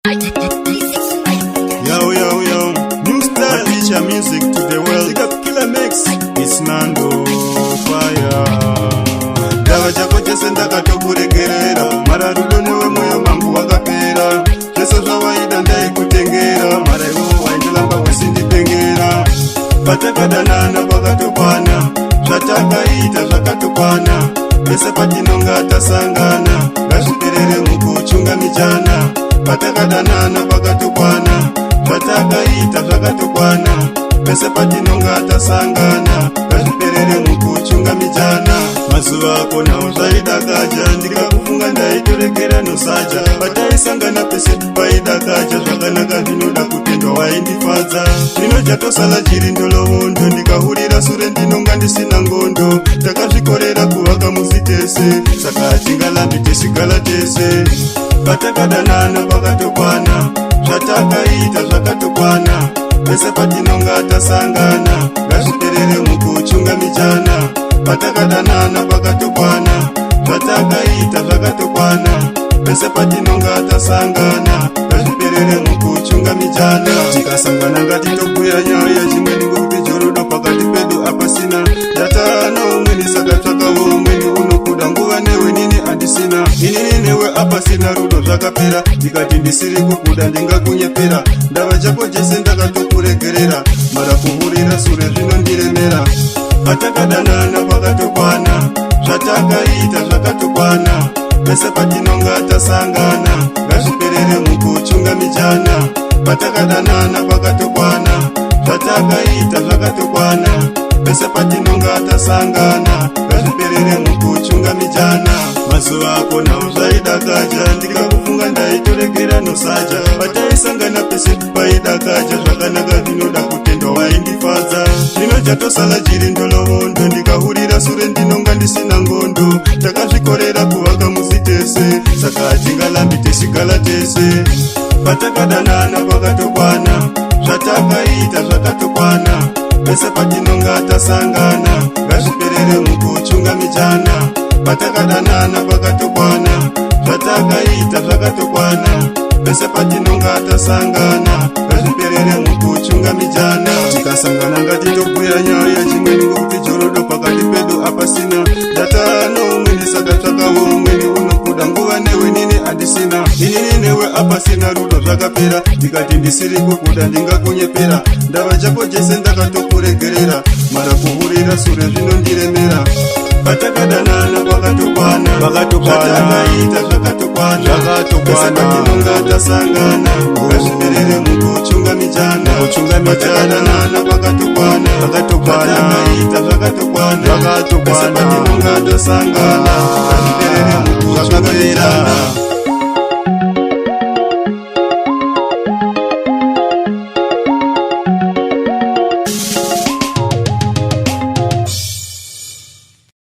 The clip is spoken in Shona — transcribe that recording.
Yo, yo, yo, new style, teacher music to the world. Pick up killer mix, it's Nando Fire. Dawa chako chese ndakatokuregerera, mararudo newe moyo mangu wakapera. Cheso zvawaida ndaikutengera, mara iwo waindilamba wesinditengera. Patakadanana pakatokwana, zvatakaita zvakatokwana. Pese patinonga tasangana, ngazviperere mukuchunga mijana. Patakadanana pakatokwana, zvatakaita zvakatokwana. Pese patinonga tasangana, ngazviperere mukuchunga mijana. Mazuva ako nawo zvaidakaja, ndikakufunga ndaitorekera nosaja. Pataisangana pese paidakaja, zvakanaka zvinoda kutendwa waindifadza. Zvino chatosala chiri ndolovondo, ndikahurira sure ndinonga ndisina ngondo. Takazvikorera kuvaka muzi tese, saka tingalambi tisigala tese. Patakadanana pakatokwana, zvatakaita zvakatokwana. Pese patinonga tasangana, ngazviperere mukuchunga mijana. Patakadanana pakatokwana, zvatakaita zvakatokwana. Pese patinonga tasangana, ngazviperere mukuchunga mijana. Tikasangana ngatitobhuya nyaya chimweni, ngokuti jorodo pakati pedu apasina. Ndatana umweni saka tsvakawo umweni unokuda, nguva newe nini handisina. Inini newe apasina rudo zvakapera, ndikati ndisiri kukuda ndingakunyepera. Ndava chako chese ndakatokuregerera, mara kuhurira sure zvinondiremera. Patakadanana pakatokwana, zvatakaita zvakatokwana. Pese patinonga tasangana, ngazviperere mukuchunga mijana. Patakadanana pakatokwana, zvatakaita zvakatokwana. Pese patinonga tasangana, ngazviperere mukuchunga mijana. Mazuva ako nawo zvaidakaja, ndikakufunga ndaitorekera nosaja. Pataisangana pese paidakaja, zvakanaka zvinoda kutendwa waindifadza. Zvino chatosala chiri ndolovondo, ndikahurira sure ndinonga ndisina ngondo. Takazvikorera kuvaka muzi tese, saka tingalambi tisigala tese. Patakadanana pakatokwana, zvatakaita zvakatokwana. Pese patinonga tasangana, ngazviperere mukuchunga mijana. Patakadanana pakatokwana, zvatakaita zvakatokwana. Pese patinonga tasangana, ngazviperere mukuchunga mijana. Tikasangana ngatitobhuya nyaya chimweni, ngokuti jorodo pakati pedu apasina. Ndatano umweni saka tsvakawo umweni unokuda, nguva newe nini handisina. Inini newe apasina rudo zvakapera, ndikati ndisiri kukuda ndingakunyepera. Ndava chako chese ndakatokuregerera, mara kuhurira sure zvinondiremera. Patakadanana pakatokwana, zvatakaita zvakatokwana. Pese patinonga tasangana, ngazviperere mukuchunga mijana. Patakadanana pakatokwana, zvatakaita zvakatokwana. Pese patinonga tasangana, ngazviperere mukuchunga